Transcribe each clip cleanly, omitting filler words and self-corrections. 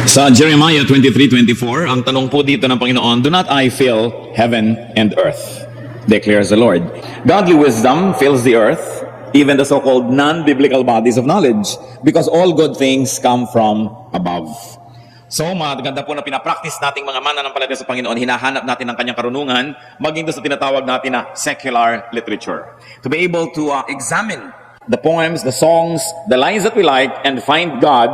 Sa Jeremiah 23:24, ang tanong po dito ng Panginoon, "Do not I fill heaven and earth?" declares the Lord. Godly wisdom fills the earth, even the so-called non-biblical bodies of knowledge, because all good things come from above. So, maganda po na pinapractice nating mga mananampalataya sa Panginoon, hinahanap natin ang kanyang karunungan, maging doon sa tinatawag natin na secular literature. To be able to examine the poems, the songs, the lines that we like, and find God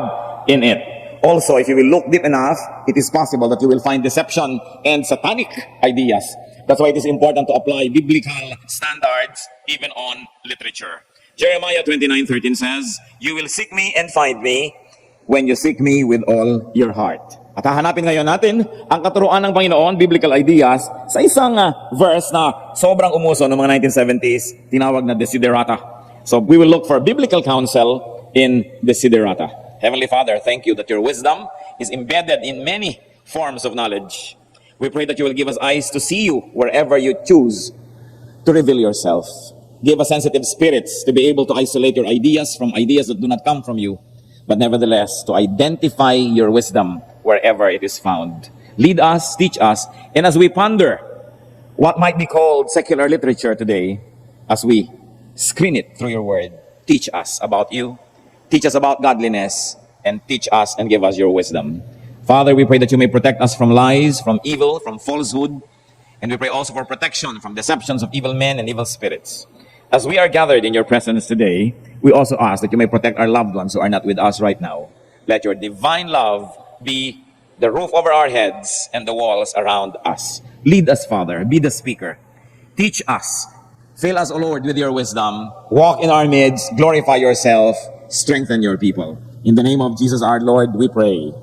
in it. Also, if you will look deep enough, it is possible that you will find deception and satanic ideas. That's why it is important to apply biblical standards even on literature. Jeremiah 29:13 says, "You will seek me and find me when you seek me with all your heart." At hahanapin ngayon natin ang katuruan ng Panginoon, biblical ideas, sa isang verse na sobrang umuso noong mga 1970s, tinawag na desiderata. So we will look for biblical counsel in desiderata. Heavenly Father, thank you that your wisdom is embedded in many forms of knowledge. We pray that you will give us eyes to see you wherever you choose to reveal yourself. Give us sensitive spirits to be able to isolate your ideas from ideas that do not come from you, but nevertheless to identify your wisdom wherever it is found. Lead us, teach us, and as we ponder what might be called secular literature today, as we screen it through your word, teach us about you, teach us about godliness, and teach us and give us your wisdom. Father, we pray that you may protect us from lies, from evil, from falsehood, and we pray also for protection from deceptions of evil men and evil spirits. As we are gathered in your presence today, we also ask that you may protect our loved ones who are not with us right now. Let your divine love be the roof over our heads and the walls around us. Lead us, Father. Be the speaker. Teach us. Fill us, O Lord, with your wisdom. Walk in our midst. Glorify yourself. Strengthen your people. In the name of Jesus our Lord, we pray.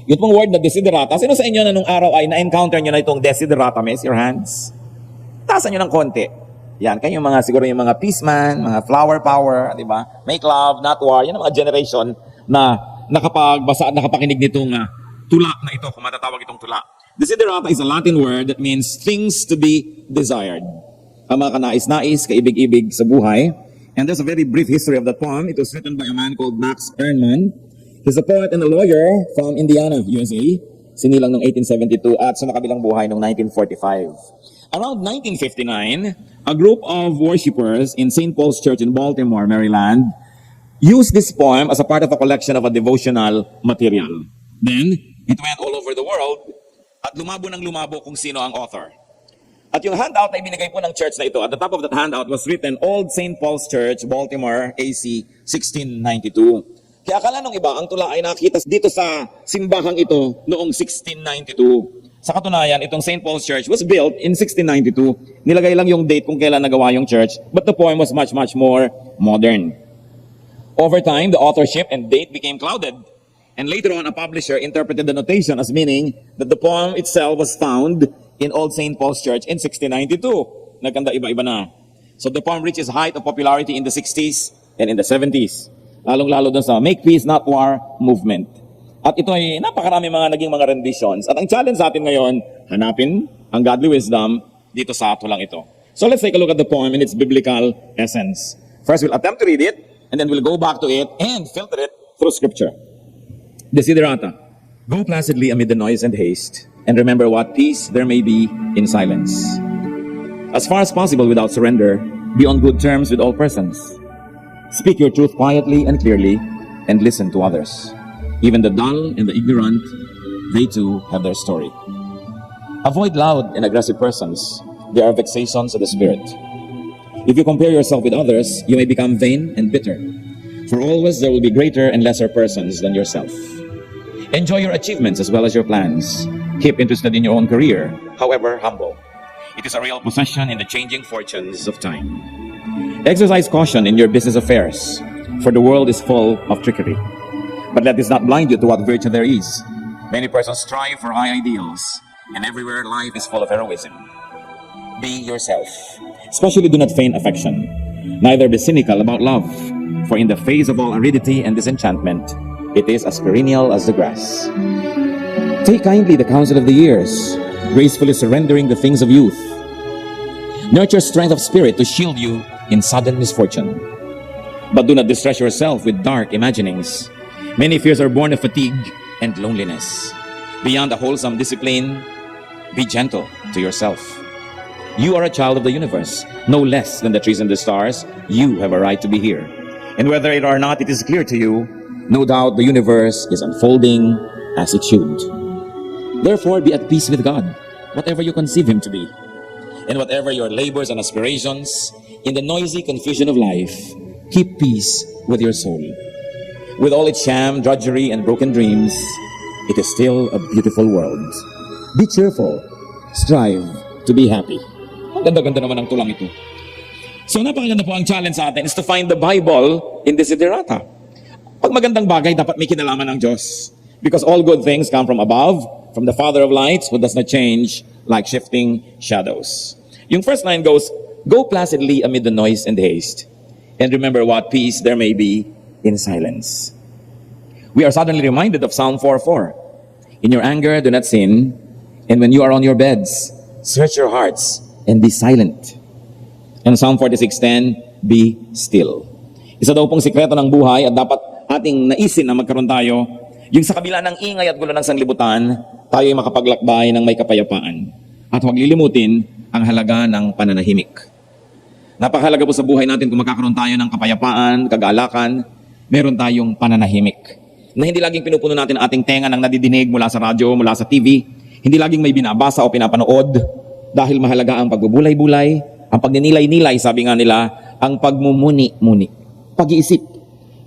Yung pong word na desiderata, sino sa inyo na nung araw ay na-encounter nyo na itong desiderata? May your hands. Taasan nyo ng konti. Yan, kayong mga, siguro yung mga peace man, mga flower power, di ba? Make love, not war. Yan ang mga generation na nakapagbasa at nakapakinig nitong tula na ito, kung matatawag itong tula. Desiderata is a Latin word that means things to be desired. Ang mga kanais-nais, kaibig-ibig sa buhay. And there's a very brief history of that poem. It was written by a man called Max Ehrmann. He's a poet and a lawyer from Indiana, USA. Sinilang noong 1872 at sumakabilang buhay noong 1945. Around 1959, a group of worshippers in St. Paul's Church in Baltimore, Maryland, used this poem as a part of a collection of a devotional material. Then, it went all over the world at lumabo ng lumabo kung sino ang author. At yung handout na ibinigay po ng church na ito, at the top of that handout was written, Old St. Paul's Church, Baltimore, AC, 1692. Kaya akala nung iba, ang tula ay nakita dito sa simbahang ito noong 1692. Sa katunayan, itong St. Paul's Church was built in 1692. Nilagay lang yung date kung kailan nagawa yung church, but the poem was much, much more modern. Over time, the authorship and date became clouded. And later on, a publisher interpreted the notation as meaning that the poem itself was found in Old St. Paul's Church in 1692. Nagkanda iba-iba na. So the poem reached its height of popularity in the 60s and in the 70s. Lalong-lalo dun sa Make Peace Not War movement. At ito ay napakarami mga naging mga renditions. At ang challenge sa atin ngayon, hanapin ang godly wisdom dito sa tulang ito. So let's take a look at the poem in its biblical essence. First, we'll attempt to read it, and then we'll go back to it and filter it through scripture. Desiderata. Go placidly amid the noise and haste, and remember what peace there may be in silence. As far as possible without surrender, be on good terms with all persons. Speak your truth quietly and clearly, and listen to others. Even the dull and the ignorant, they too have their story. Avoid loud and aggressive persons. They are vexations of the spirit. If you compare yourself with others, you may become vain and bitter. For always there will be greater and lesser persons than yourself. Enjoy your achievements as well as your plans. Keep interested in your own career, however humble. It is a real possession in the changing fortunes of time. Exercise caution in your business affairs, for the world is full of trickery. But let this not blind you to what virtue there is. Many persons strive for high ideals, and everywhere life is full of heroism. Be yourself. Especially do not feign affection. Neither be cynical about love, for in the face of all aridity and disenchantment, it is as perennial as the grass. Take kindly the counsel of the years, gracefully surrendering the things of youth. Nurture strength of spirit to shield you in sudden misfortune. But do not distress yourself with dark imaginings. Many fears are born of fatigue and loneliness. Beyond a wholesome discipline, be gentle to yourself. You are a child of the universe, no less than the trees and the stars. You have a right to be here. And whether it or not it is clear to you, no doubt the universe is unfolding as it should. Therefore, be at peace with God, whatever you conceive Him to be. And whatever your labors and aspirations, in the noisy confusion of life, keep peace with your soul. With all its sham, drudgery, and broken dreams, it is still a beautiful world. Be cheerful. Strive to be happy. Ang ganda-ganda naman ang tulang ito. So napakaganda po ang challenge sa atin is to find the Bible in Desiderata. Pag magandang bagay, dapat may kinalaman ng Diyos. Because all good things come from above, from the Father of lights, who does not change like shifting shadows. Yung first line goes, go placidly amid the noise and haste. And remember what peace there may be in silence. We are suddenly reminded of Psalm 4:4. In your anger, do not sin. And when you are on your beds, search your hearts and be silent. And Psalm 46:10, be still. Isa daw pong sikreto ng buhay at dapat ating naisin na magkaroon tayo, yung sa kabila ng ingay at gulo ng sanlibutan, tayo ay makapaglakbay ng may kapayapaan. At huwag lilimutin ang halaga ng pananahimik. Napakahalaga po sa buhay natin kung magkakaroon tayo ng kapayapaan, kagalakan, meron tayong pananahimik. Na hindi laging pinupuno natin ating tenga ng nadidinig mula sa radyo, mula sa TV, hindi laging may binabasa o pinapanood, dahil mahalaga ang pagbubulay-bulay, ang pagninilay-nilay, sabi nga nila, ang pagmumuni-muni, pag-iisip.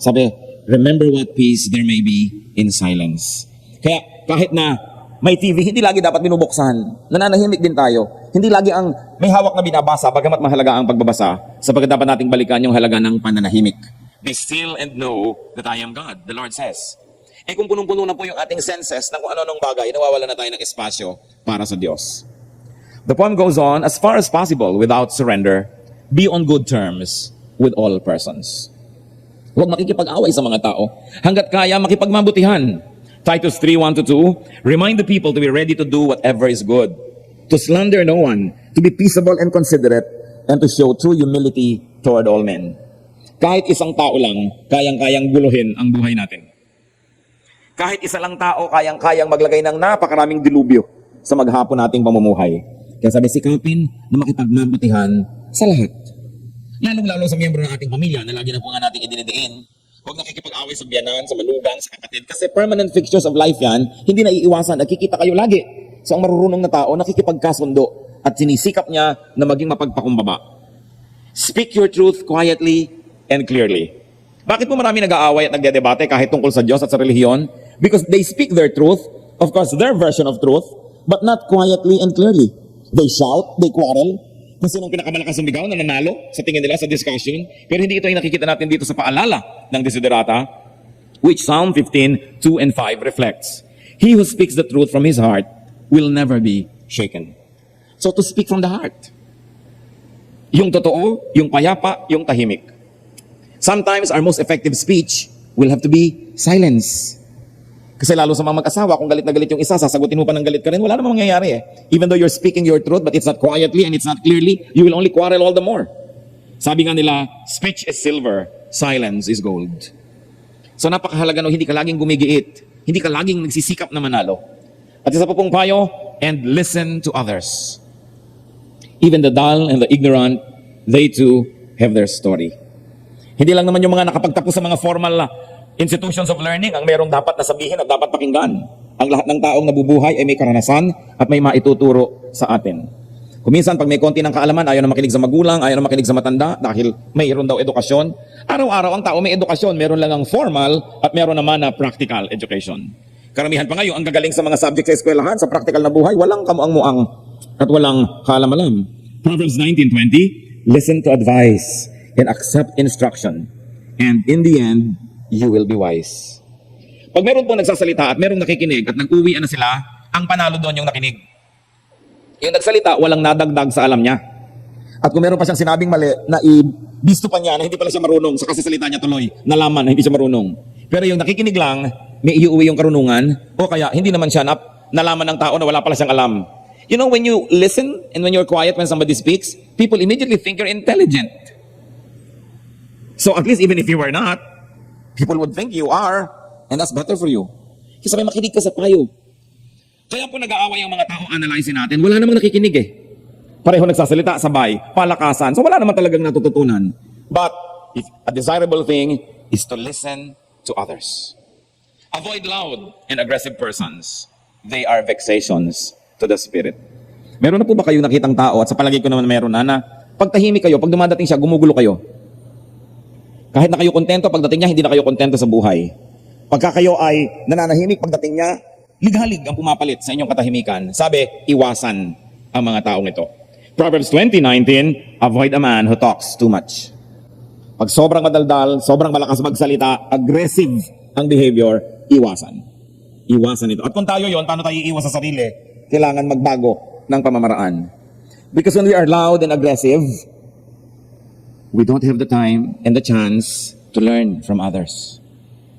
Sabi, remember what peace there may be in silence. Kaya kahit na may TV, hindi lagi dapat binubuksan. Nananahimik din tayo. Hindi lagi ang may hawak na binabasa, bagamat mahalaga ang pagbabasa, sapagkat dapat nating balikan yung halaga ng pananahimik. Be still and know that I am God, the Lord says. Eh kung punong-puno na po yung ating senses ng kung ano-anong bagay, nawawala na tayo ng espasyo para sa Diyos. The poem goes on, as far as possible, without surrender, be on good terms with all persons. Huwag makikipag-away sa mga tao. Hanggat kaya, makipagmabutihan. Titus 3:1-2, remind the people to be ready to do whatever is good, to slander no one, to be peaceable and considerate, and to show true humility toward all men. Kahit isang tao lang, kayang-kayang guluhin ang buhay natin. Kahit isa lang tao, kayang-kayang maglagay ng napakaraming dilubyo sa maghapon nating pamumuhay. Kaya sabi, sikapin na makipagmabutihan sa lahat. Lalong-lalo sa miyembro ng ating pamilya na lagi na po nga nating idinidiin. Huwag nakikipag-away sa biyanan, sa manugang, sa kapatid. Kasi permanent fixtures of life yan, hindi na iiwasan. Nakikita kayo lagi. So ang marurunong na tao, nakikipagkasundo at sinisikap niya na maging mapagpakumbaba. Speak your truth quietly and clearly. Bakit po marami nag-aaway at nagdedebate kahit tungkol sa Diyos at sa relihiyon? Because they speak their truth, of course their version of truth, but not quietly and clearly. They shout, they quarrel. Kung sinong pinakamalakas sumigaw na nanalo sa tingin nila sa discussion. Pero hindi ito yung nakikita natin dito sa paalala ng Desiderata, which Psalm 15:2-5 reflects. He who speaks the truth from his heart will never be shaken. So to speak from the heart. Yung totoo, yung payapa, yung tahimik. Sometimes our most effective speech will have to be silence. Kasi lalo sa mga mag-asawa, kung galit na galit yung isa, sasagutin mo pa ng galit ka rin, wala namang mangyayari eh. Even though you're speaking your truth, but it's not quietly and it's not clearly, you will only quarrel all the more. Sabi nga nila, speech is silver, silence is gold. So napakahalaga no, hindi ka laging gumigiit, hindi ka laging nagsisikap na manalo. At isa pa pong payo, and listen to others. Even the dull and the ignorant, they too have their story. Hindi lang naman yung mga nakapagtapos sa mga formal institutions of learning ang merong dapat na sabihin at dapat pakinggan. Ang lahat ng taong nabubuhay ay may karanasan at may maituturo sa atin. Kuminsan pag may konti ng kaalaman, ayaw na makinig sa magulang, ayaw na makinig sa matanda dahil mayroon daw edukasyon. Araw-araw ang tao may edukasyon, meron lang ang formal at meron naman na practical education. Karamihan pa ngayon ang gagaling sa mga subject sa eskwelahan, sa practical na buhay, walang kamuang-muang at walang kaalam-alam. Proverbs 19:20, listen to advice and accept instruction, and in the end, you will be wise. Pag meron pong nagsasalita at merong nakikinig at nag-uwian na sila, ang panalo doon yung nakinig. Yung nagsalita, walang nadagdag sa alam niya. At kung meron pa siyang sinabing mali, na ibisto pa niya na hindi pala siya marunong sa kasasalita niya tuloy, nalaman na hindi siya marunong. Pero yung nakikinig lang, may iuwi yung karunungan, o kaya hindi naman siya nalaman ng tao na wala pala siyang alam. You know, when you listen and when you're quiet when somebody speaks, people immediately think you're intelligent. So at least even if you were not, people would think you are And that's better for you. Kasi may makinig ka sa payo. Kaya po nag-aaway ang mga tao, analyze natin. Wala namang nakikinig eh. Pareho nagsasalita, sabay, palakasan. So wala naman talagang natututunan. But a desirable thing is to listen to others. Avoid loud and aggressive persons. They are vexations to the spirit. Meron na po ba kayong nakitang tao at sa palagay ko naman meron na pag tahimik kayo, pag dumadating siya, gumugulo kayo. Kahit na kayo kontento, pagdating niya, hindi na kayo kontento sa buhay. Pagka kayo ay nananahimik, pagdating niya, lighalig ang pumapalit sa inyong katahimikan. Sabi, iwasan ang mga taong ito. Proverbs 20:19, avoid a man who talks too much. Pag sobrang madaldal, sobrang malakas magsalita, aggressive ang behavior, iwasan. Iwasan ito. At kung tayo yon, paano tayo iiwas sa sarili? Kailangan magbago ng pamamaraan. Because when we are loud and aggressive, we don't have the time and the chance to learn from others.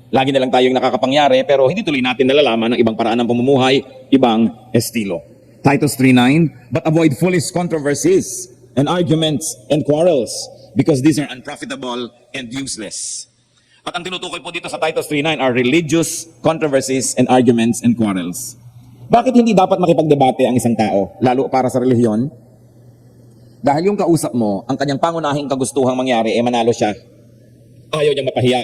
Lagi na lang tayong nakakapangyari, pero hindi tuloy natin nalalaman ng ibang paraan ng pamumuhay, ibang estilo. Titus 3:9, but avoid foolish controversies and arguments and quarrels, because these are unprofitable and useless. At ang tinutukoy po dito sa Titus 3:9 are religious controversies and arguments and quarrels. Bakit hindi dapat makipagdebate ang isang tao, lalo para sa relihiyon? Dahil yung kausap mo, ang kanyang pangunahing kagustuhang mangyari, manalo siya. Ayaw niyang mapahiya.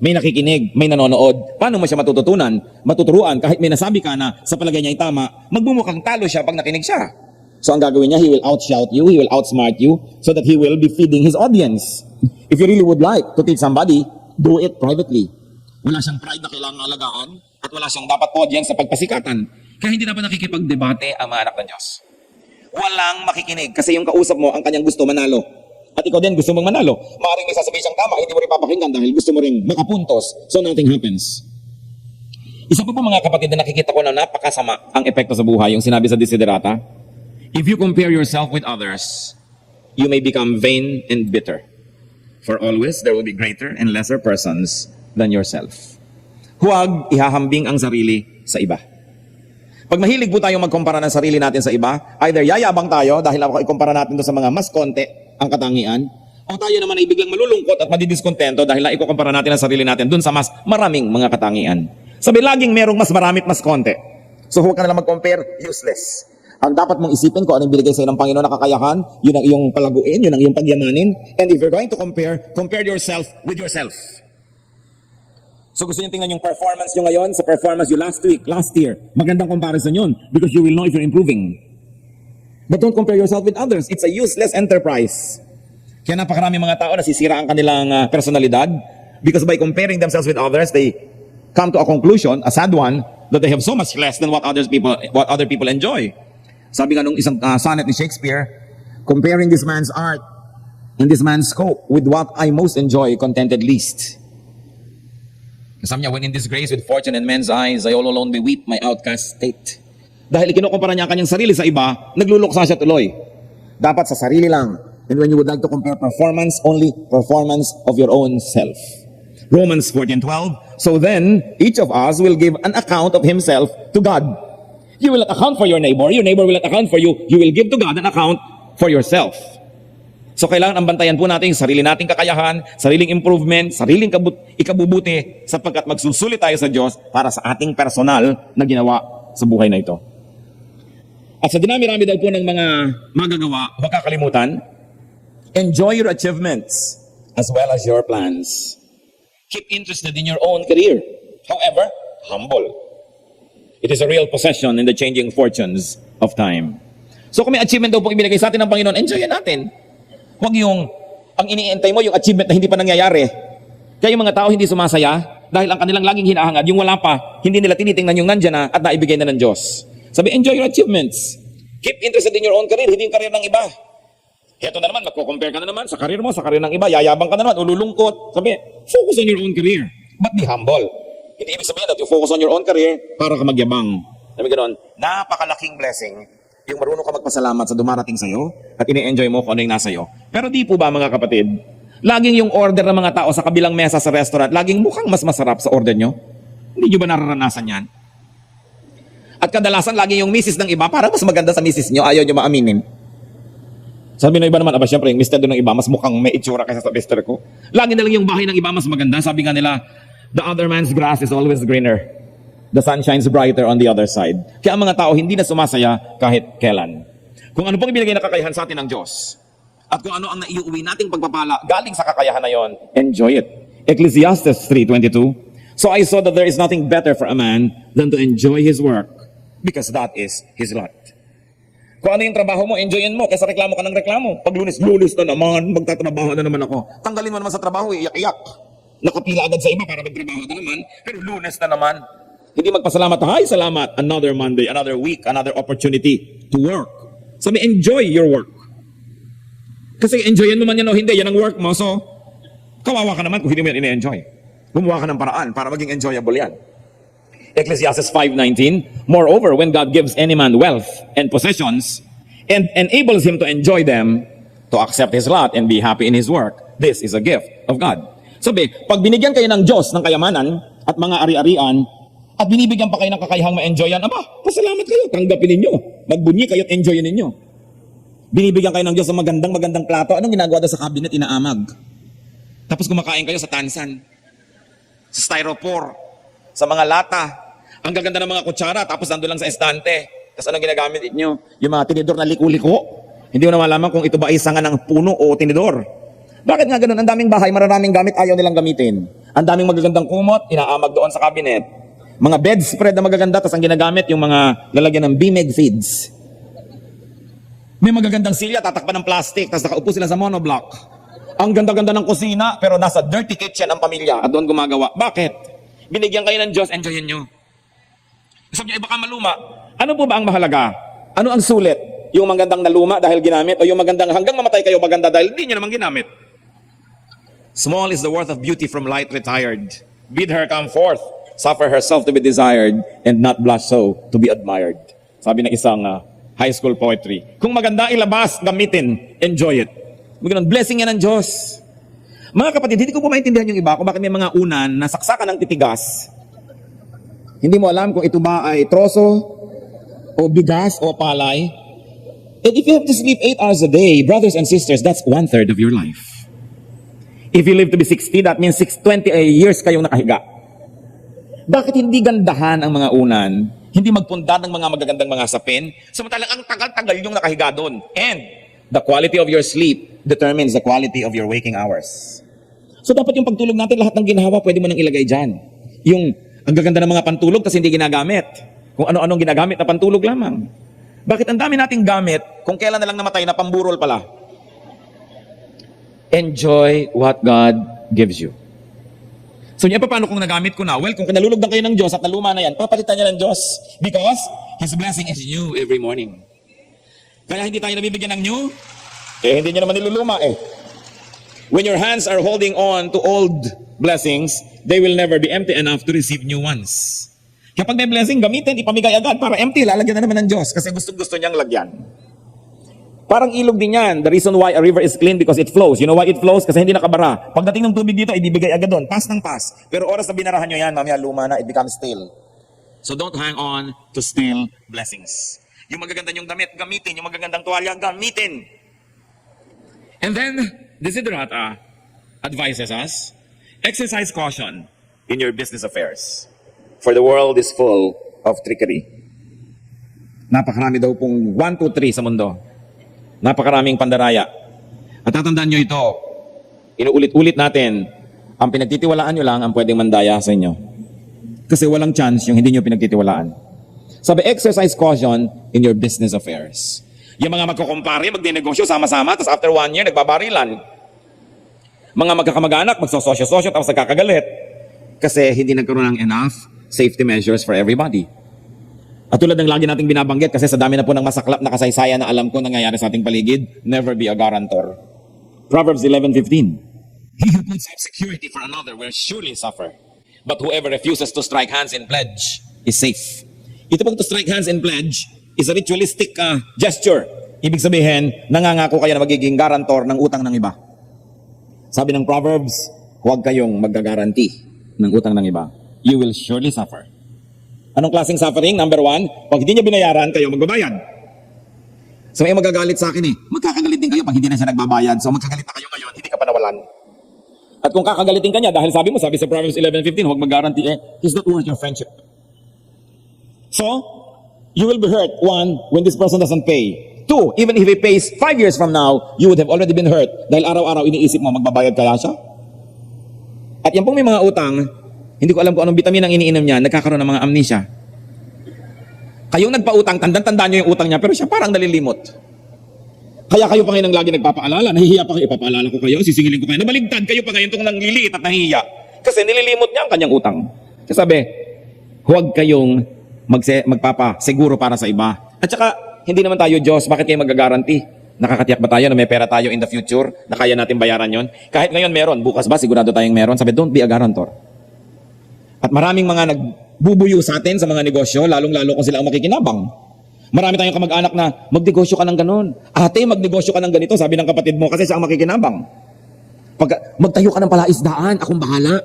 May nakikinig, may nanonood. Paano mo siya matututunan, matuturuan, kahit may nasabi ka na sa palagay niya ay tama, magbumukhang talo siya pag nakinig siya. So ang gagawin niya, he will outshout you, he will outsmart you, so that he will be feeding his audience. If you really would like to teach somebody, do it privately. Wala siyang pride na kailangang alagaan, at wala siyang dapat audience sa pagpasikatan. Kaya hindi dapat nakikipagdebate ang mga anak ng Diyos. Walang makikinig kasi yung kausap mo ang kanyang gusto manalo. At ikaw din gusto mong manalo. Maaaring may sasabihin siyang tama, hindi mo rin papakinggan dahil gusto mo rin makapuntos. So nothing happens. Isa pa po mga kapatid na nakikita ko na napakasama ang epekto sa buhay, yung sinabi sa Desiderata. If you compare yourself with others, you may become vain and bitter. For always there will be greater and lesser persons than yourself. Huwag ihahambing ang sarili sa iba. Pag mahilig po tayong magkumpara ng sarili natin sa iba, either yayabang tayo dahil ako ikumpara natin to sa mga mas konti ang katangian, o tayo naman ay biglang malulungkot at madidiskontento dahil na ikukumpara natin ang sarili natin dun sa mas maraming mga katangian. Sabi, laging merong mas marami at mas konti. So huwag ka nalang mag-compare, useless. Ang dapat mong isipin kung ano yung binigay sa'yo ng Panginoon na kakayahan, yun ang iyong palaguin, yun ang iyong pagyamanin. And if you're going to compare yourself with yourself. So gusto niyo tingnan yung performance nyo ngayon sa performance nyo last week, last year. Magandang comparison yun because you will know if you're improving. But don't compare yourself with others. It's a useless enterprise. Kaya napakarami mga tao nasisira ang kanilang personalidad because by comparing themselves with others, they come to a conclusion, a sad one, that they have so much less than what other people enjoy. Sabi nga nung isang sonnet ni Shakespeare, comparing this man's art and this man's scope with what I most enjoy, contented least. Sabi niya, when in disgrace with fortune and men's eyes, I all alone beweep my outcast state. Dahil ikinukumpara niya ang kanyang sarili sa iba, nagluluksa siya tuloy. Dapat sa sarili lang. And when you would like to compare performance, only performance of your own self. Romans 14:12, so then, each of us will give an account of himself to God. You will not account for your neighbor will not account for you. You will give to God an account for yourself. So kailangan ang bantayan po natin yung sarili nating kakayahan, sariling improvement, sariling ikabubuti sapagkat magsusulit tayo sa Diyos para sa ating personal na ginawa sa buhay na ito. At sa dinami-rami daw po ng mga magagawa, huwag kakalimutan, enjoy your achievements as well as your plans. Keep interested in your own career. However, humble. It is a real possession in the changing fortunes of time. So kung may achievement daw po ibinigay sa atin ng Panginoon, enjoyin natin. Huwag yung, ang iniintay mo, yung achievement na hindi pa nangyayari. Kaya yung mga tao hindi sumasaya dahil ang kanilang laging hinahangad, yung wala pa, hindi nila tinitingnan yung nandyan na at naibigay na ng Diyos. Sabi, enjoy your achievements. Keep interested in your own career, hindi yung career ng iba. Heto na naman, magko-compare ka na naman sa career mo, sa career ng iba, yayabang ka na naman, ululungkot. Sabi, focus on your own career, but be humble. Hindi ibig sabihin that you focus on your own career para ka magyabang. Sabi ganoon, napakalaking blessing yung marunong ka magpasalamat sa dumarating sa'yo at ini-enjoy mo kung ano yung nasa iyo. Pero di po ba mga kapatid, laging yung order ng mga tao sa kabilang mesa sa restaurant, laging mukhang mas masarap sa order nyo? Hindi nyo ba nararanasan yan? At kadalasan, laging yung misis ng iba, para mas maganda sa misis nyo, ayaw nyo maaminin. Sabi ng iba naman, aba syempre, yung mister doon ng iba, mas mukhang may itsura kaysa sa mister ko. Lagi na lang yung bahay ng iba mas maganda. Sabi nga nila, The other man's grass is always greener. The sun shines brighter on the other side. Kaya ang mga tao hindi na sumasaya kahit kailan. Kung ano pong ibinigay na kakayahan sa atin ng Diyos, at kung ano ang naiuwi nating pagpapala galing sa kakayahan na yon, enjoy it. Ecclesiastes 3:22. So I saw that there is nothing better for a man than to enjoy his work, because that is his lot. Kung ano yung trabaho mo, enjoyin mo, kaysa reklamo ka ng reklamo. Pag lunes na naman, magtatrabaho na naman ako. Tanggalin mo naman sa trabaho, iyak-iyak. Nakapila agad sa iba para magtrabaho na naman, pero lunes na naman. Hindi magpasalamat, hi, salamat, another Monday, another week, another opportunity to work. Sabi, enjoy your work. Kasi enjoyin mo man yan o hindi, yan ang work mo, so kawawa ka naman kung hindi mo yan ine-enjoy. Gumawa ka ng paraan para maging enjoyable yan. Ecclesiastes 5:19, moreover, when God gives any man wealth and possessions and enables him to enjoy them, to accept his lot and be happy in his work, this is a gift of God. Sabi, pag binigyan kayo ng Diyos ng kayamanan at mga ari-arian, at binibigyan pa kayo ng kakayahang ma-enjoyan, aba, pasalamat kayo, tanggapin ninyo. Magbunyi kayo at enjoyin ninyo. Binibigyan kayo ng Diyos ng magandang plato, anong ginagawa daw sa cabinet? Inaamag. Tapos kumakain kayo sa tansan, sa styrofoam, sa mga lata. Ang gaganda ng mga kutsara, tapos nandun lang sa estante. Tapos anong ginagamit inyo? Yung mga tinidor na liko-liko. Hindi mo na malaman kung ito ba ay sanga ng puno o tinidor. Bakit nga ganun? Ang daming bahay, maraming gamit, ayaw nilang gamitin. Ang daming magagandang kumot, inaamag doon sa cabinet. Mga bedspread na magaganda, tapos ang ginagamit yung mga lalagyan ng BMEG feeds. May magagandang silya, tatakpan ng plastic, tapos nakaupo sila sa monoblock. Ang ganda-ganda ng kusina, pero nasa dirty kitchen ang pamilya at doon gumagawa. Bakit? Binigyan kayo ng Diyos, enjoyin nyo. Sabi niya, baka maluma. Ano po ba ang mahalaga? Ano ang sulit? Yung magandang naluma dahil ginamit o yung magandang hanggang mamatay kayo maganda dahil hindi nyo naman ginamit? Small is the worth of beauty from light retired. Bid her come forth, suffer herself to be desired, and not blush so to be admired. Sabi ng isang high school poetry. Kung maganda ilabas, gamitin, enjoy it. Magandang blessing yan ng Diyos. Mga kapatid, hindi ko po maintindihan yung iba kung bakit may mga unan na saksakan ng titigas. Hindi mo alam kung ito ba ay troso, o bigas, o palay. And if you have to sleep 8 hours a day, brothers and sisters, that's 1/3 of your life. If you live to be 60, that means 20 years kayong nakahiga. Bakit hindi gandahan ang mga unan? Hindi magpundan ng mga magagandang mga sapin? Samantalang ang tagal-tagal yung nakahiga doon. And the quality of your sleep determines the quality of your waking hours. So dapat yung pagtulog natin, lahat ng ginawa, pwede mo nang ilagay dyan. Yung ang gaganda ng mga pantulog kasi hindi ginagamit. Kung ano-anong ginagamit na pantulog lamang. Bakit ang dami nating gamit kung kailan na lang namatay na pamburol pala? Enjoy what God gives you. So niya, paano kung nagamit ko na? Well, kung nalulugdan kayo ng Diyos at naluma na yan, papalitan niya ng Diyos because His blessing is new every morning. Kaya hindi tayo nabibigyan ng new, hindi niya naman niluluma eh. When your hands are holding on to old blessings, they will never be empty enough to receive new ones. Kapag may blessing, gamitin, ipamigay agad para empty, lalagyan na naman ng Diyos kasi gusto niyang lagyan. Parang ilog din yan. The reason why a river is clean because it flows. You know why it flows? Kasi hindi nakabara. Pagdating ng tubig dito, ibibigay agad doon. Pass ng pass. Pero oras na binarahan nyo yan, mamaya luma na, it becomes stale. So don't hang on to stale blessings. Yung magaganda yung damit, gamitin. Yung magagandang tuwalya, gamitin. And then, Desiderata advises us, exercise caution in your business affairs. For the world is full of trickery. Napakarami daw pong 1, 2, 3 sa mundo. Napakaraming pandaraya. At tatandaan nyo ito, inuulit-ulit natin, ang pinagtitiwalaan nyo lang ang pwedeng mandaya sa inyo. Kasi walang chance yung hindi nyo pinagtitiwalaan. Sabi, exercise caution in your business affairs. Yung mga magkukumpare, magdinegosyo, sama-sama, tapos after 1 year, nagbabarilan. Mga magkakamag-anak, magsososyo-sosyo, tapos nagkakagalit. Kasi hindi nagkaroon ng enough safety measures for everybody. At tulad ng lagi nating binabanggit, kasi sa dami na po ng masaklap na kasaysayan na alam ko nangyayari sa ating paligid, never be a guarantor. Proverbs 11:15. He who puts up security for another will surely suffer. But whoever refuses to strike hands in pledge is safe. Ito pong to strike hands in pledge is a ritualistic gesture. Ibig sabihin, nangangako kayo na magiging guarantor ng utang ng iba. Sabi ng Proverbs, huwag kayong magagaranti ng utang ng iba. You will surely suffer. Anong klaseng suffering? Number 1, pag hindi niya binayaran, kayo magbabayad. So may magagalit sa akin eh. Magkakagalit din kayo pag hindi na siya nagbabayad. So magkagalit na kayo ngayon, hindi ka pa nawalan. At kung kakagalitin ka niya, dahil sabi sa Proverbs 11:15, huwag mag-guarantee, he's not worth your friendship. So, you will be hurt, one, when this person doesn't pay. Two, even if he pays 5 years from now, you would have already been hurt dahil araw-araw iniisip mo, magbabayad kaya siya? At yan pong may mga utang, hindi ko alam kung anong vitamin ang iniinom niya, nagkakaroon ng mga amnesia. Kayong nagpautang, tandaan niyo yung utang niya, pero siya parang nalilimot. Kaya kayo pa ngayon ang lagi nagpapaalala, nahihiya pa kayo, ipapaalala ko kayo, sisingilin ko kayo, nabaligtad kayo pa ngayon itong nangliliit at nahihiya. Kasi nililimot niya ang kanyang utang. Kasi sabi, huwag kayong magpapaseguro para sa iba. At saka, hindi naman tayo Diyos, bakit kayo mag-guarantee? Nakakatiyak ba tayo na may pera tayo in the future na kaya natin bayaran yon? Kahit ngayon meron, bukas ba sigurado tayong meron? Sabi, don't be a guarantor. At maraming mga nagbubuyo sa atin sa mga negosyo, lalong-lalo kung sila ang makikinabang. Marami tayong kamag-anak na magnegosyo ka ng ganun. Ate, magnegosyo ka ng ganito, sabi ng kapatid mo, kasi siya ang makikinabang. Pag magtayo ka ng palaisdaan, akong bahala.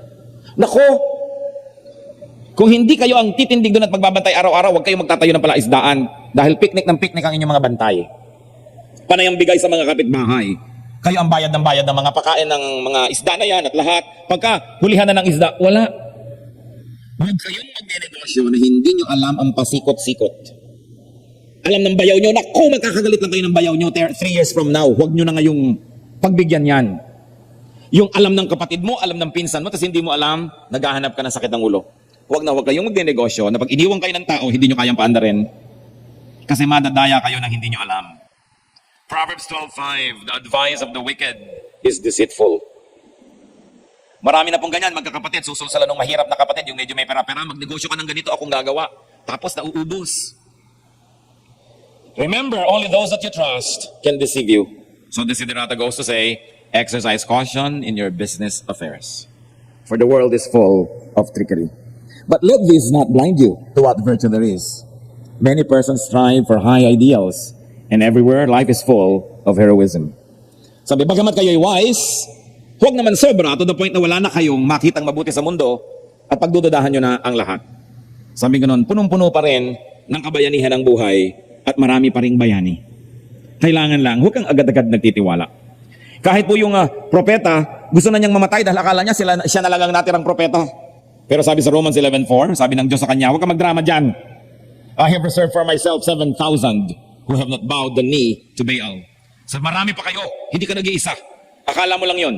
Nako, kung hindi kayo ang titindig doon at magbabantay araw-araw, huwag kayong magtatayo ng palaisdaan dahil picnic ng picnic ang inyong mga bantay. Panay ang bigay sa mga kapitbahay. Kayo ang bayad ng mga pakain ng mga isda na yan at lahat. Pagka hulihan na ng isda, wala. Huwag kayong magnenegosyo na hindi nyo alam ang pasikot-sikot. Alam ng bayaw nyo, naku, magkakagalit lang kayo ng bayaw nyo 3 years from now. Huwag nyo na ngayong pagbigyan yan. Yung alam ng kapatid mo, alam ng pinsan mo, tapos hindi mo alam, naghahanap ka ng sakit ng ulo. Huwag kayong magnenegosyo na pag iniwang kayo ng tao, hindi nyo kayang paandarin. Kasi madadaya kayo ng hindi nyo alam. Proverbs 12:5, the advice of the wicked is deceitful. Marami na pong ganyan, magkakapatid, susulsala ng mahirap na kapatid, yung medyo may pera-pera, magnegosyo ka ng ganito, akong gagawa. Tapos nauubos. Remember, only those that you trust can deceive you. So Desiderata goes to say, exercise caution in your business affairs. For the world is full of trickery. But let this not blind you to what virtue there is. Many persons strive for high ideals, and everywhere life is full of heroism. Sabi, bagamat kayo'y wise, huwag naman sobra to the point na wala na kayong makitang mabuti sa mundo at pagdududahan nyo na ang lahat. Sabi ganun, punong-puno pa rin ng kabayanihan ng buhay at marami pa ring bayani. Kailangan lang, huwag kang agad-agad nagtitiwala. Kahit po yung propeta, gusto na niyang mamatay dahil akala niya siya na lang ang natirang propeta. Pero sabi sa Romans 11:4, sabi ng Diyos sa kanya, huwag kang magdrama dyan. I have reserved for myself 7,000 who have not bowed the knee to Baal. So marami pa kayo, hindi ka nag-iisa. Akala mo lang yon.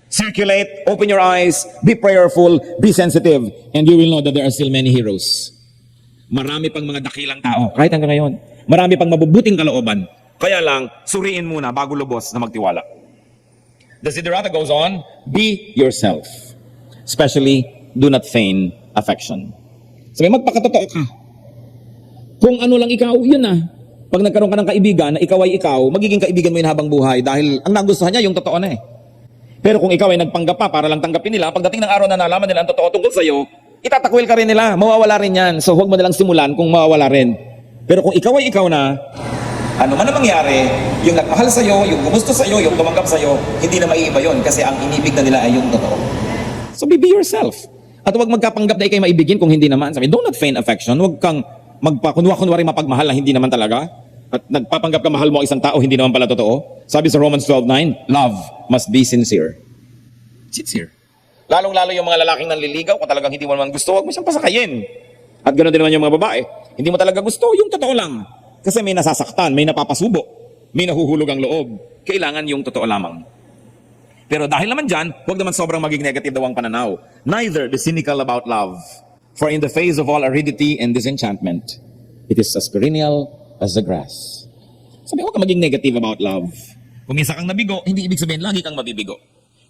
Circulate, open your eyes, be prayerful, be sensitive, and you will know that there are still many heroes. Marami pang mga dakilang tao, kahit hanggang ngayon. Marami pang mabubuting kalooban. Kaya lang, suriin muna bago lubos na magtiwala. Desiderata goes on, be yourself. Especially, do not feign affection. Sabi, magpakatotoo ka. Kung ano lang ikaw, yun na. Pag nagkaroon ka ng kaibigan na ikaw ay ikaw, magiging kaibigan mo yun habang buhay dahil ang nagustuhan niya yung totoo na eh. Pero kung ikaw ay nagpanggap pa para lang tanggapin nila, pagdating ng araw na nalaman nila ang totoo tungkol sa'yo, itatakwil ka rin nila, mawawala rin yan. So huwag mo nalang simulan kung mawawala rin. Pero kung ikaw ay ikaw na, ano man ang mangyari, yung nagmahal sa'yo, yung gumusto sa'yo, yung tumanggap sa'yo, hindi na maiiba yun kasi ang inibig na nila ay yung totoo. So be yourself. At huwag magkapanggap na ikay maibigin kung hindi naman. Sabi, do not feign affection. Huwag kang kunwari mapagmahal na hindi naman talaga. At nagpapanggap ka mahal mo isang tao, hindi naman pala totoo. Sabi sa Romans 12:9, love must be sincere. Sincere. Lalong-lalo yung mga lalaking nanliligaw, kung talagang hindi mo naman gusto, huwag mo siyang pasakayin. At ganoon din naman yung mga babae. Hindi mo talaga gusto, yung totoo lang. Kasi may nasasaktan, may napapasubo, may nahuhulog ang loob. Kailangan yung totoo lamang. Pero dahil naman dyan, huwag naman sobrang maging negative daw ang pananaw. Neither be cynical about love. For in the face of all aridity and disenchantment, it is as perennial as the grass. Sabi, huwag kang maging negative about love. Kung isa kang nabigo, hindi ibig sabihin lagi kang mabibigo.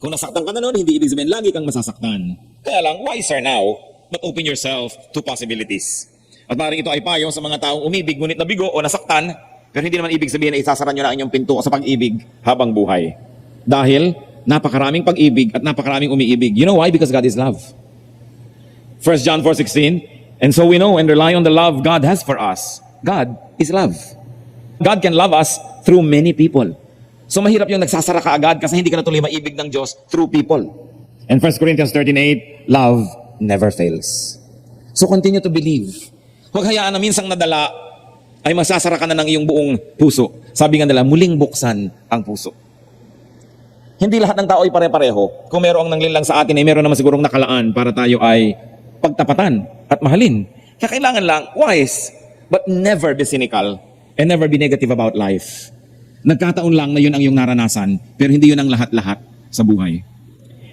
Kung nasaktan ka na noon, hindi ibig sabihin lagi kang masasaktan. Kaya lang, wiser now, but open yourself to possibilities. At maaaring ito ay payo sa mga taong umibig, ngunit nabigo o nasaktan, pero hindi naman ibig sabihin na isasara nyo na inyong pinto sa pag-ibig habang buhay. Dahil, napakaraming pag-ibig at napakaraming umiibig. You know why? Because God is love. 1 John 4:16, and so we know and rely on the love God has for us. God is love. God can love us through many people. So mahirap yung nagsasara ka agad kasi hindi ka na tuloy maibig ng Diyos through people. And 1 Corinthians 13:8, love never fails. So continue to believe. Huwag hayaan na minsang nadala ay masasara ka na ng iyong buong puso. Sabi nga nila, muling buksan ang puso. Hindi lahat ng tao ay pare-pareho. Kung merong nanglilang sa atin ay meron naman sigurong nakalaan para tayo ay pagtapatan at mahalin. Kaya kailangan lang wise, but never be cynical and never be negative about life. Nagkataon lang na yun ang iyong naranasan, pero hindi yun ang lahat-lahat sa buhay.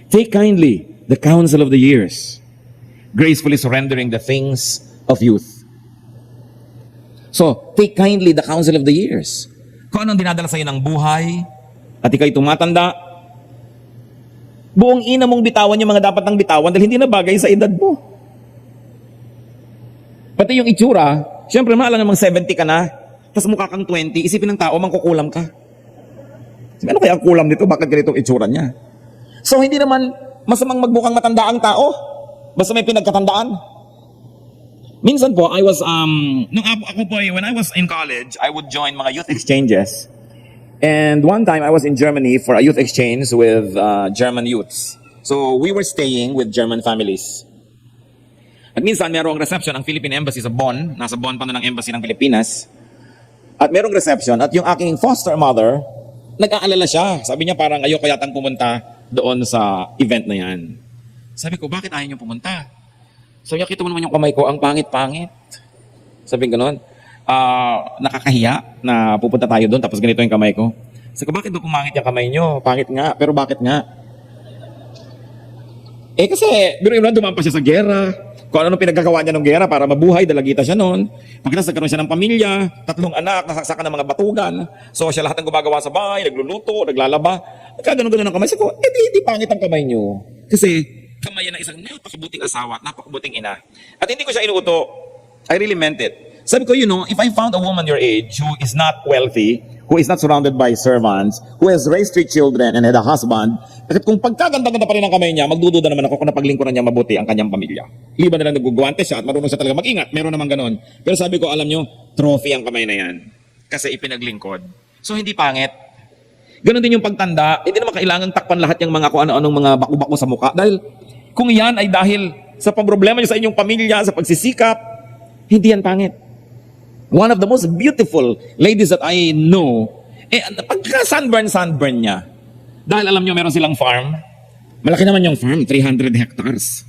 Take kindly the counsel of the years, gracefully surrendering the things of youth. So, take kindly the counsel of the years. Kung anong dinadala sa iyo ng buhay, at ikaw'y tumatanda, buong ina mong bitawan yung mga dapat nang bitawan dahil hindi na bagay sa edad mo. Pati yung itsura, syempre maalang namang 70 ka na, tapos mukha kang 20, isipin ng tao, mangkukulam ka. Sabi, ano kaya ang kulam nito? Bakit ganitong itsura niya? So, hindi naman masamang magmukhang matanda ang tao, basta may pinagkatandaan. Minsan po, when I was in college, I would join mga youth exchanges. And one time, I was in Germany for a youth exchange with German youths. So, we were staying with German families. At minsan, merong reception ang Philippine Embassy sa Bonn. Nasa Bonn pa na ng Embassy ng Pilipinas. At merong reception. At yung aking foster mother, nag-aalala siya. Sabi niya parang ayoko yatang pumunta doon sa event na yan. Sabi ko, bakit ayaw niyo pumunta? Sabi niya, kita mo naman yung kamay ko, ang pangit-pangit. Sabi ko gano'n. Nakakahiya na pupunta tayo doon tapos ganito yung kamay ko. Sabi ko, bakit doon pumangit yung kamay nyo? Pangit nga, pero bakit nga? Kasi, biruin mo lang, dumampas siya sa gera. Kung ano pinagkagawa niya ng gera para mabuhay, dalagita siya noon. Pagkatapos nagkaroon siya ng pamilya, 3 anak, nasaksakan ng mga batugan. So siya lahat ng gumagawa sa bahay, nagluluto, naglalaba. Nagkaganon-ganon ang kamay. Sabi ko, di pangit ang kamay niyo. Kasi kamay yan ng isang napakabuting asawa, napakabuting ina. At hindi ko siya inuuto. I really meant it. Sabi ko, if I found a woman your age who is not wealthy, who is not surrounded by servants, who has raised 3 children and had a husband, at kung pagkaganda-ganda pa rin ang kamay niya, magdududa naman ako kung napaglingkuran niya mabuti ang kanyang pamilya. Liban na lang nagugwante siya at marunong siya talaga mag-ingat. Meron naman ganon. Pero sabi ko, alam nyo, trophy ang kamay na yan. Kasi ipinaglingkod. So hindi pangit. Ganon din yung pagtanda. Hindi naman kailangang takpan lahat yung mga kung ano-anong mga baku-baku sa mukha. Dahil kung yan ay dahil sa problema niyo sa inyong pamilya, sa pagsisikap, hindi yan pangit. One of the most beautiful ladies that I know, pagka-sunburn niya, dahil alam nyo, meron silang farm. Malaki naman yung farm, 300 hectares.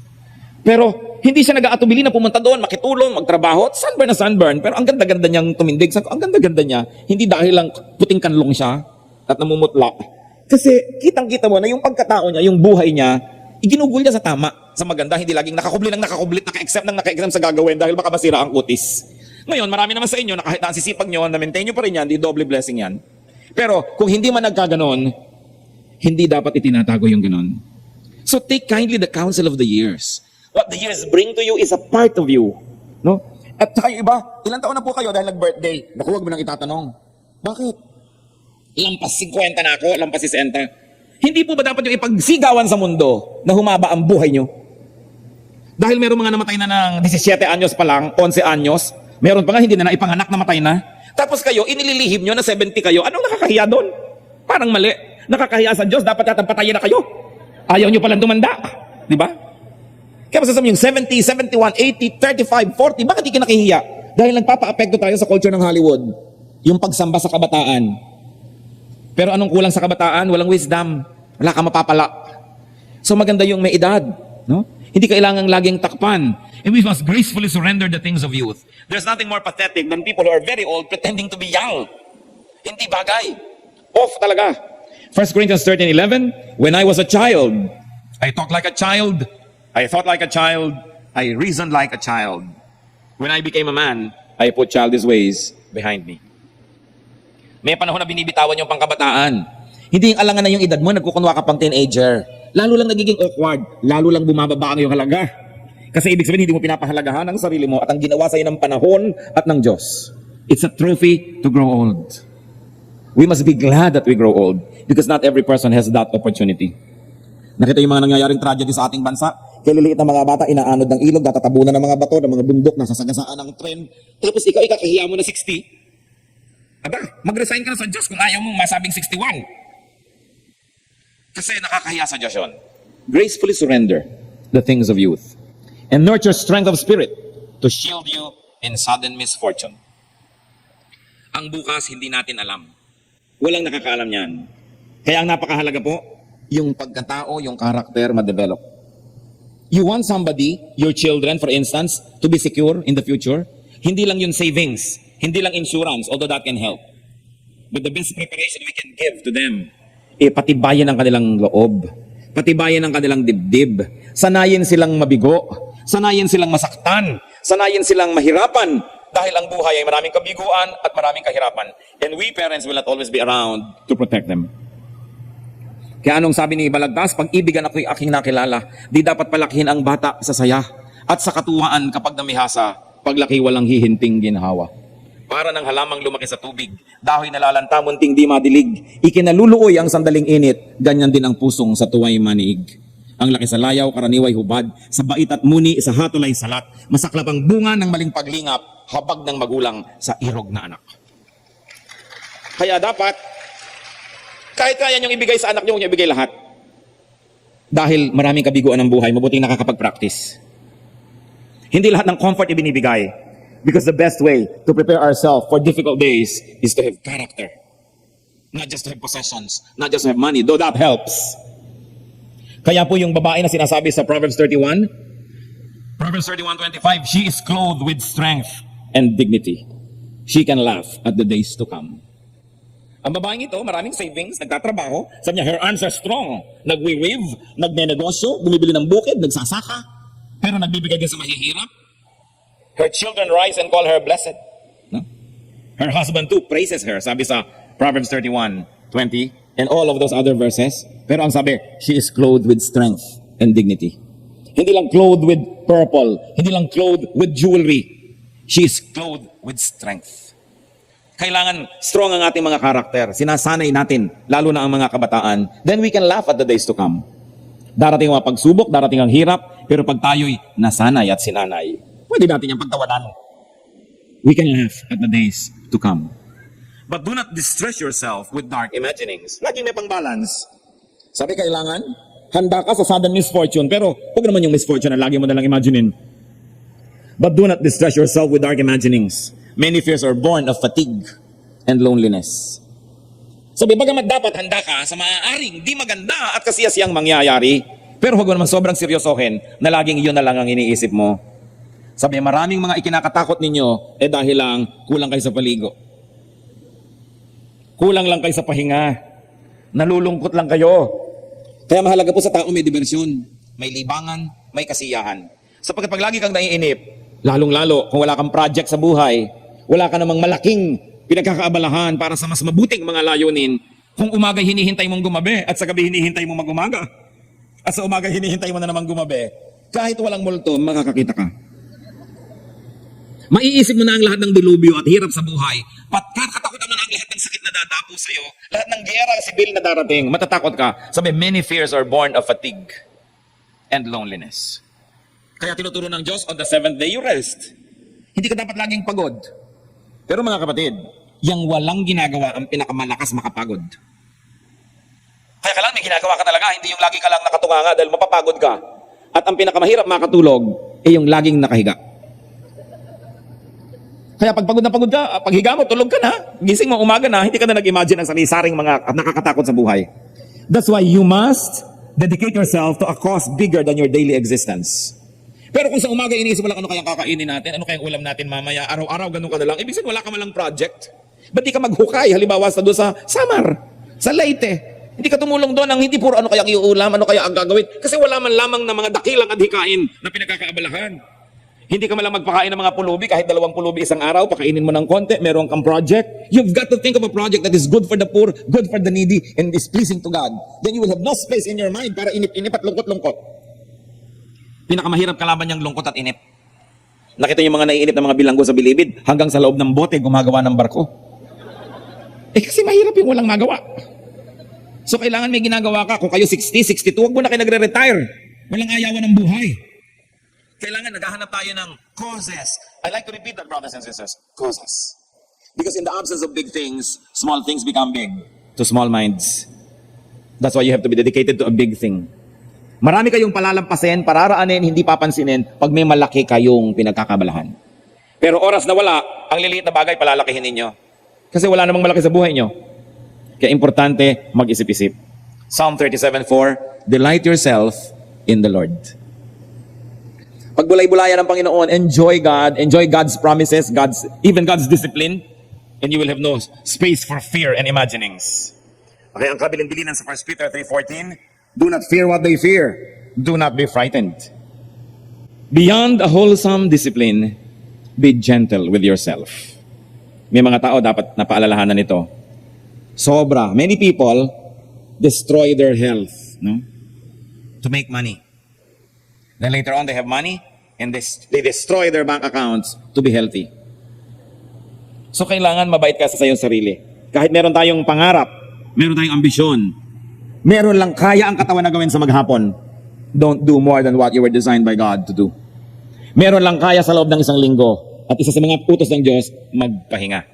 Pero, hindi siya nag-aatubili na pumunta doon, makitulong, magtrabaho, at sunburn. Pero ang ganda-ganda niyang tumindig. Ang ganda-ganda niya, hindi dahil lang puting kanlong siya at namumutla. Kasi, kitang-kita mo na yung pagkatao niya, yung buhay niya, iginugol niya sa tama, sa maganda, hindi laging nakakubli ng nakakublit, naka-exempt ng naka-exempt sa gagawin dahil baka masira ang kutis. Ngayon, marami naman sa inyo na kahit ang sisipag nyo, na-maintain nyo pa rin yan, di doble blessing yan. Pero, kung hindi man nagkaganon, hindi dapat itinatago yung ganon. So take kindly the counsel of the years. What the years bring to you is a part of you. No? At saka yung iba, ilang taon na po kayo dahil nag-birthday? Naku, huwag mo nang itatanong. Bakit? Lampas 50 na ako, lampas 60. Hindi po ba dapat yung ipagsigawan sa mundo na humaba ang buhay nyo? Dahil meron mga namatay na ng 17 anyos pa lang, 11 anyos, meron pa nga hindi na ipanganak na matay na. Tapos kayo, inililihim nyo na 70 kayo. Anong nakakahiya doon? Parang mali. Nakakahiya sa Diyos, dapat yatang patayin na kayo. Ayaw nyo palang tumanda. Di ba? Kaya masasabi yung 70, 71, 80, 35, 40, bakit di kinakahiya? Dahil nagpapa-apekto tayo sa culture ng Hollywood. Yung pagsamba sa kabataan. Pero anong kulang sa kabataan? Walang wisdom. Wala kang mapapala. So maganda yung may edad. No? Hindi kailangang laging takpan. And we must gracefully surrender the things of youth. There's nothing more pathetic than people who are very old pretending to be young. Hindi bagay. Off talaga. 1 Corinthians 13:11, when I was a child, I talked like a child, I thought like a child, I reasoned like a child. When I became a man, I put childish ways behind me. May panahon na binibitawan yung pangkabataan. Hindi yung alangan na yung edad mo, nagkukunwa ka pang teenager. Lalo lang nagiging awkward, lalo lang bumababa ang yung halaga. Kasi ibig sabihin, hindi mo pinapahalagahan ang sarili mo at ang ginawa sa'yo ng panahon at ng Diyos. It's a trophy to grow old. We must be glad that we grow old because not every person has that opportunity. Nakita yung mga nangyayaring tragedy sa ating bansa. Kaliliit na mga bata, inaanod ng ilog, natatabunan ng mga bato, ng mga bundok, nasasagasaan ng tren. Tapos ikaw, ikakahiya mo na 60. Aba, mag-resign ka na sa Diyos kung ayaw mong masabing 61. Kasi nakakahiya sa Diyos yun. Gracefully surrender the things of youth and nurture strength of spirit to shield you in sudden misfortune. Ang bukas, hindi natin alam. Walang nakakaalam yan. Kaya ang napakahalaga po, yung pagkatao, yung karakter ma-develop. You want somebody, your children for instance, to be secure in the future. Hindi lang yung savings, hindi lang insurance, although that can help. But the best preparation we can give to them, patibayan ang kanilang loob, patibayan ang kanilang dibdib, sanayin silang mabigo, sanayin silang masaktan, sanayin silang mahirapan, dahil ang buhay ay maraming kabiguan at maraming kahirapan. And we parents will not always be around to protect them. Kaya anong sabi ni Balagtas, pag-ibigan ako'y aking nakilala, di dapat palakihin ang bata sa saya at sa katuwaan kapag namihasa, paglaki walang hihinting ginhawa. Para ng halamang lumaki sa tubig, dahil nalalanta munting di madilig, ikinaluluoy ang sandaling init, ganyan din ang pusong sa tuway maniig. Ang laki sa layaw, karaniway hubad, sa bait at muni, sa hatol ay salat, masaklap ang bunga ng maling paglingap, habag ng magulang sa irog na anak. Kaya dapat, kahit kaya niyong ibigay sa anak niyo, huwag niyo ibigay lahat. Dahil maraming kabiguan ng buhay, mabuting nakakapag-practice. Hindi lahat ng comfort ibinibigay. Because the best way to prepare ourselves for difficult days is to have character. Not just to have possessions, not just to have money, though that helps. Kaya po yung babae na sinasabi sa Proverbs 31, Proverbs 31:25, she is clothed with strength and dignity. She can laugh at the days to come. Ang babaeng ito, maraming savings, nagtatrabaho, sabi niya, her arms are strong. Nagwi-weave, nagnenegosyo, bumibili ng bukid, nagsasaka, pero nagbibigay din sa mahihirap. Her children rise and call her blessed. No? Her husband too praises her, sabi sa Proverbs 31:20, and all of those other verses. Pero ang sabi, she is clothed with strength and dignity. Hindi lang clothed with purple, hindi lang clothed with jewelry. She is clothed with strength. Kailangan strong ang ating mga karakter. Sinasanay natin, lalo na ang mga kabataan. Then we can laugh at the days to come. Darating ang mga pagsubok, darating ang hirap, pero pag tayo'y nasanay at sinanay, pwede natin yung pagtawanan. We can laugh at the days to come. But do not distress yourself with dark imaginings. Laging may pang-balance. Sabi kailangan, handa ka sa sudden misfortune, pero huwag naman yung misfortune na lagi mo nalang imaginein. But do not distress yourself with dark imaginings. Many fears are born of fatigue and loneliness. Sabi, bagamat dapat handa ka sa maaaring di maganda at kasiyasiyang mangyayari, pero huwag mo naman sobrang seryosohin na laging iyon na lang ang iniisip mo. Sabi, maraming mga ikinakatakot ninyo dahil lang kulang kayo sa paligo. Kulang lang kayo sa pahinga. Nalulungkot lang kayo. Kaya mahalaga po sa tao may diversyon, may libangan, may kasiyahan. Sapagkat pag lagi kang naiinip, lalong-lalo kung wala kang project sa buhay, wala ka namang malaking pinagkakaabalahan para sa mas mabuting mga layunin, kung umaga hinihintay mong gumabi at sa gabi hinihintay mong mag-umaga, at sa umaga hinihintay mo na namang gumabi, kahit walang multo, makakakita ka. Maiisip mo na ang lahat ng dilubyo at hirap sa buhay, katakutan mo na ang lahat ng sakit na dadapo sa iyo, lahat ng giyera sibil na darating, matatakot ka. Sabi, many fears are born of fatigue and loneliness. Kaya tinuturo ng Diyos, on the seventh day you rest. Hindi ka dapat laging pagod. Pero mga kapatid, yang walang ginagawa ang pinakamalakas makapagod. Kaya kailangan may ginagawa ka talaga, hindi yung lagi ka lang nakatunganga dahil mapapagod ka. At ang pinakamahirap makatulog, yung laging nakahiga. Kaya pag pagod na pagod ka, paghiga mo, tulog ka na. Gising mo, umaga na, hindi ka na nag-imagine ng sarisaring mga nakakatakot sa buhay. That's why you must dedicate yourself to a cause bigger than your daily existence. Pero kung sa umaga iniisip mo lang ano kayang kakainin natin, ano kayang ulam natin mamaya, araw-araw ganun ka na lang, ibig sabihin wala ka malang project. Ba't di ka maghukay? Halimbawa sa doon sa Samar, sa Leyte. Hindi ka tumulong doon ang hindi puro ano kayang iuulam, ano kaya ang gagawin. Kasi wala man lamang na mga dakilang adhikain na pinagkakaabalahan. Hindi ka malang magpakain ng mga pulubi, kahit 2 pulubi isang araw, pakainin mo ng konti, meron kang project. You've got to think of a project that is good for the poor, good for the needy, and is pleasing to God. Then you will have no space in your mind para inip-inip at lungkot-lungkot. Pinakamahirap kalaban niyang lungkot at inip. Nakita niyo yung mga naiinip na mga bilanggo sa bilibid, hanggang sa loob ng bote, gumagawa ng barko. Kasi mahirap yung walang magawa. So kailangan may ginagawa ka. Kung kayo 60, 62, huwag mo na kayo nagre-retire. Walang ayawan ng buhay. Kailangan naghahanap tayo ng causes. I like to repeat that, brothers and sisters. Causes. Because in the absence of big things, small things become big to small minds. That's why you have to be dedicated to a big thing. Marami kayong palalampasin, pararaanin, hindi papansinin pag may malaki kayong pinagkakabalahan. Pero oras na wala, ang liliit na bagay palalakihin ninyo. Kasi wala namang malaki sa buhay nyo. Kaya importante mag-isip-isip. Psalm 37:4, delight yourself in the Lord. Pagbulay-bulayan ng Panginoon, enjoy God, enjoy God's promises, even God's discipline, and you will have no space for fear and imaginings. Okay, ang kabilin-bilinan sa 1 Peter 3:14, do not fear what they fear, do not be frightened. Beyond a wholesome discipline, be gentle with yourself. May mga tao dapat napaalalahanan nito. Sobra. Many people destroy their health, no? To make money. Then later on, they have money and they destroy their bank accounts to be healthy. So kailangan mabait ka sa iyong sarili. Kahit meron tayong pangarap, meron tayong ambisyon, meron lang kaya ang katawan na gawin sa maghapon, don't do more than what you were designed by God to do. Meron lang kaya sa loob ng isang linggo, at isa sa mga utos ng Diyos, magpahinga.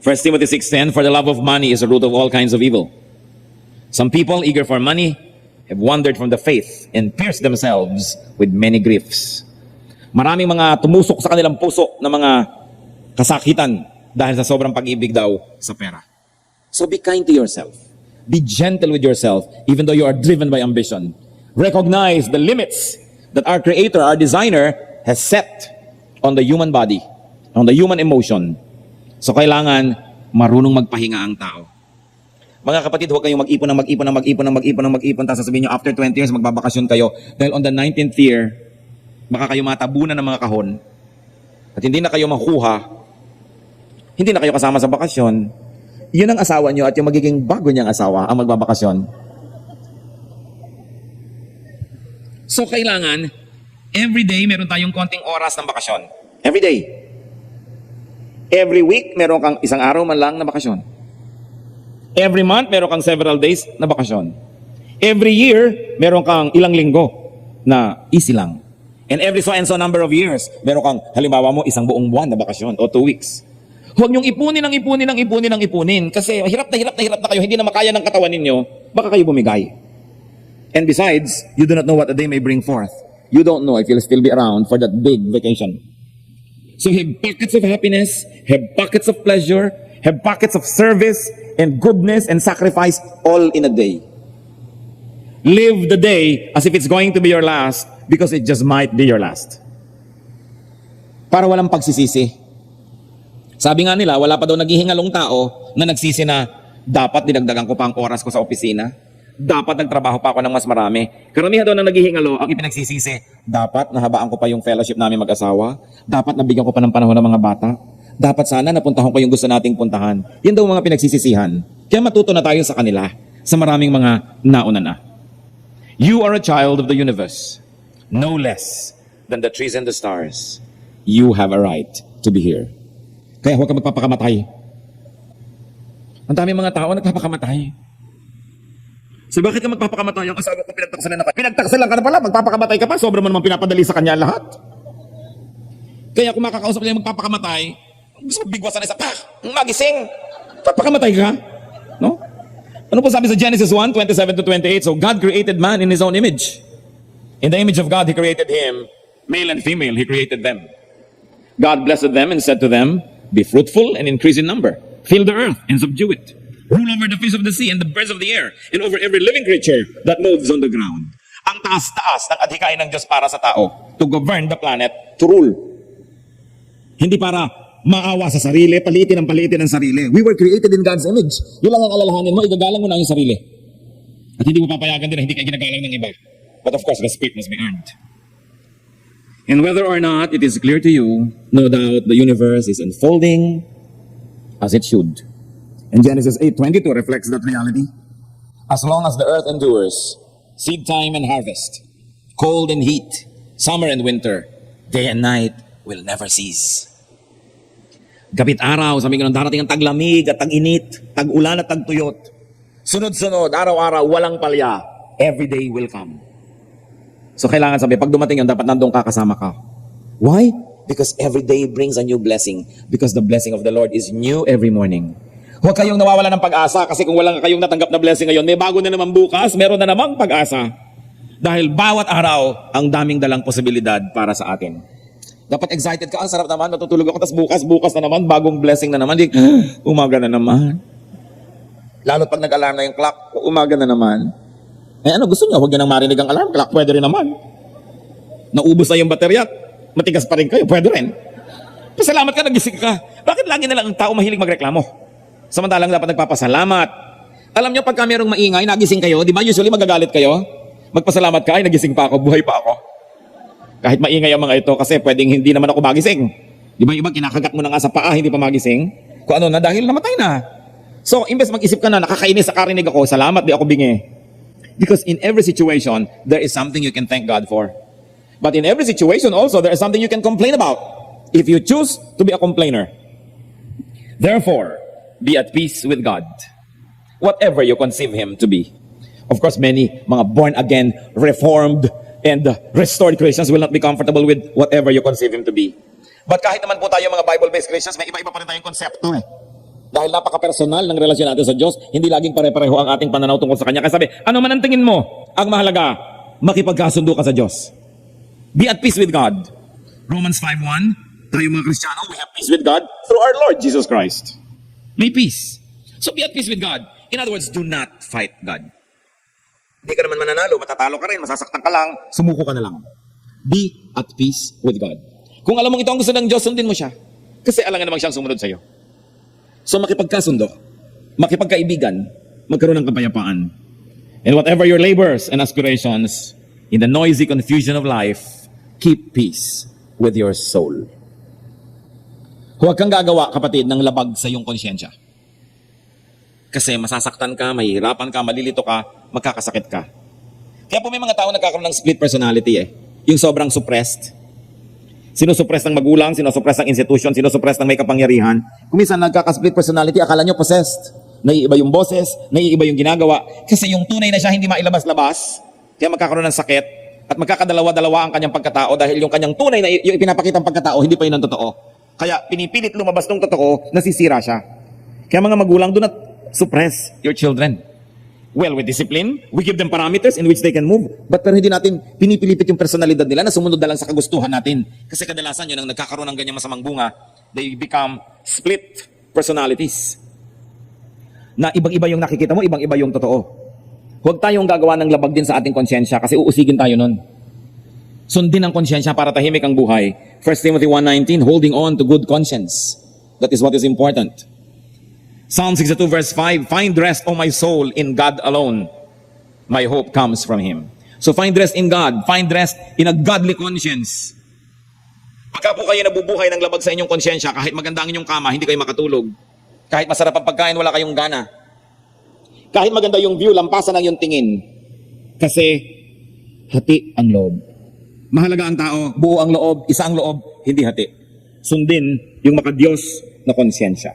1 Timothy 6:10, for the love of money is the root of all kinds of evil. Some people eager for money have wandered from the faith and pierced themselves with many griefs. Maraming mga tumusok sa kanilang puso na mga kasakitan dahil sa sobrang pag-ibig daw sa pera. So be kind to yourself. Be gentle with yourself even though you are driven by ambition. Recognize the limits that our Creator, our Designer, has set on the human body, on the human emotion. So kailangan marunong magpahinga ang tao. Mga kapatid, huwag kayong mag-ipon, tapos sasabihin nyo, after 20 years, magbabakasyon kayo. Dahil on the 19th year, baka kayo matabunan ng mga kahon, at hindi na kayo makuha, hindi na kayo kasama sa bakasyon, yun ang asawa nyo at yung magiging bago niyang asawa ang magbabakasyon. So kailangan, every day, meron tayong konting oras ng bakasyon. Every day. Every week, meron kang isang araw man lang na bakasyon. Every month, meron kang several days na bakasyon. Every year, meron kang ilang linggo na easy lang. And every so and so number of years, meron kang, halimbawa mo, isang buong buwan na bakasyon o 2 weeks. Huwag niyong ipunin. Kasi hirap na kayo, hindi na makaya ng katawan ninyo, baka kayo bumigay. And besides, you do not know what a day may bring forth. You don't know if you'll still be around for that big vacation. So have pockets of happiness, have pockets of pleasure, have pockets of service and goodness and sacrifice all in a day. Live the day as if it's going to be your last because it just might be your last. Para walang pagsisisi. Sabi nga nila, wala pa daw naghihingalong tao na nagsisi na dapat dinagdagan ko pa ang oras ko sa opisina. Dapat nagtrabaho pa ako ng mas marami. Karamihan daw na naghihingalo, ang ipinagsisisi, dapat nahabaan ko pa yung fellowship namin mag-asawa. Dapat nabigyan ko pa ng panahon ng mga bata. Dapat sana napuntahan ko yung gusto nating puntahan. Yan daw mga pinagsisisihan. Kaya matuto na tayo sa kanila, sa maraming mga nauna na. You are a child of the universe, no less than the trees and the stars. You have a right to be here. Kaya huwag ka magpapakamatay. Ang daming mga tao nagpapakamatay. So bakit ka magpapakamatay? Ang asawa ko pinagtaksalan ka na pala, magpapakamatay ka pa, sobra mo naman pinapadali sa kanya lahat. Kaya kung makakausap niya magpapakamatay, gusto mo bigwasan na isa, magising, papakamatay ka. No? Ano po sabi sa Genesis 1:27-28? So God created man in His own image. In the image of God, He created him. Male and female, He created them. God blessed them and said to them, be fruitful and increase in number. Fill the earth and subdue it. Rule over the fish of the sea and the birds of the air and over every living creature that moves on the ground. Ang taas-taas ng adhikain ng Diyos para sa tao, to govern the planet, to rule. Hindi para maawa sa sarili, paliitin ang sarili. We were created in God's image. Yun lang ang alalahanin mo, igagalang mo na yung sarili. At hindi mo papayagan din na hindi ka ginagalang ng iba. But of course, respect must be earned. And whether or not it is clear to you, no doubt the universe is unfolding as it should. And Genesis 8:22 reflects that reality. As long as the earth endures, seed time and harvest, cold and heat, summer and winter, day and night will never cease. Gabit araw, sabi ko nang darating ang taglamig at tag-init, tag-ulan at tagtuyot. Sunod-sunod, araw-araw, walang palya. Every day will come. So kailangan sabi, pag dumating yun, dapat nandun ka, kasama ka. Why? Because every day brings a new blessing. Because the blessing of the Lord is new every morning. Huwag kayong nawawala ng pag-asa kasi kung walang kayong natanggap na blessing ngayon, may bago na naman bukas, meron na namang pag-asa. Dahil bawat araw, ang daming dalang posibilidad para sa atin. Dapat excited ka, ang sarap naman, natutulog ako, tapos bukas na naman, bagong blessing na naman, umaga na naman. Lalo pag nag-alarm na yung clock, umaga na naman. Eh ano, gusto niyo, huwag niyo nang marinig ang alarm clock, pwede rin naman. Naubos na yung baterya, matigas pa rin kayo, pwede rin. Pasalamat ka, nagising ka. Bakit lagi na lang ang tao mahilig magreklamo? Samantalang dapat nagpapasalamat. Alam niyo, pagka mayroong maingay, nagising kayo, di ba usually magagalit kayo? Magpasalamat ka, ay nagising pa ako, buhay pa ako. Kahit maingay ang mga ito, kasi pwedeng hindi naman ako magising. Di ba iba, kinakagat mo na nga sa paa, hindi pa magising? Kung ano na, dahil namatay na. So, imbes mag-isip ka na, nakakainis sa karinig ako, salamat, di ako bingi. Because in every situation, there is something you can thank God for. But in every situation also, there is something you can complain about. If you choose to be a complainer. Therefore, be at peace with God. Whatever you conceive Him to be. Of course, many mga born-again, reformed, and restored Christians will not be comfortable with whatever you conceive Him to be. But kahit naman po tayo mga Bible-based Christians, may iba-iba pa rin tayong konsepto eh. Dahil napaka-personal ng relasyon natin sa Diyos, hindi laging pare-pareho ang ating pananaw tungkol sa Kanya. Kaya sabi, ano man ang tingin mo, ang mahalaga, makipagkasundo ka sa Diyos. Be at peace with God. Romans 5:1, tayo mga Kristiyano, we have peace with God through our Lord Jesus Christ. May peace. So be at peace with God. In other words, do not fight God. Hindi ka naman mananalo, matatalo ka rin, masasaktan ka lang, sumuko ka na lang. Be at peace with God. Kung alam mong ito ang gusto ng Diyos, sundin mo siya. Kasi alam nga namang siyang sumunod sa iyo. So makipagkasundo, makipagkaibigan, magkaroon ng kapayapaan. And whatever your labors and aspirations, in the noisy confusion of life, keep peace with your soul. Huwag kang gagawa, kapatid, ng labag sa iyong konsyensya. Kasi masasaktan ka, mahihirapan ka, malilito ka, magkakasakit ka. Kaya po may mga tao nagkakaroon ng split personality eh. Yung sobrang suppressed. Sinusupress ng magulang, sinusupress ng institution, sinusupress ng may kapangyarihan. Kung minsan nagkaka-split personality, akala nyo possessed. Naiiba yung boses, naiiba yung ginagawa. Kasi yung tunay na siya hindi mailabas-labas. Kaya magkakaroon ng sakit. At magkakadalawa-dalawa ang kanyang pagkatao dahil yung kanyang tunay na yung ipinapakitang pagkatao, hindi pa yun ang totoo. Kaya pinipilit lumabas ng totoo, nasisira siya. Kaya mga magulang, do not suppress your children. Well, with discipline, we give them parameters in which they can move. But pero hindi natin pinipilipit yung personalidad nila na sumunod na lang sa kagustuhan natin. Kasi kadalasan yun, ang nagkakaroon ng ganyang masamang bunga, they become split personalities. Na ibang-iba yung nakikita mo, ibang-iba yung totoo. Huwag tayong gagawa ng labag din sa ating konsyensya kasi uusigin tayo nun. Sundin ang konsyensya para tahimik ang buhay. 1 Timothy 1:19, holding on to good conscience. That is what is important. Psalm 62 verse 5, find rest, O my soul, in God alone. My hope comes from Him. So find rest in God. Find rest in a godly conscience. Pagka po kayo nabubuhay ng labag sa inyong konsyensya, kahit maganda ang inyong kama, hindi kayo makatulog. Kahit masarap ang pagkain, wala kayong gana. Kahit maganda yung view, lampasan ang iyong tingin. Kasi hati ang loob. Mahalaga ang tao, buo ang loob, isa ang loob, hindi hati. Sundin yung makadiyos na konsyensya.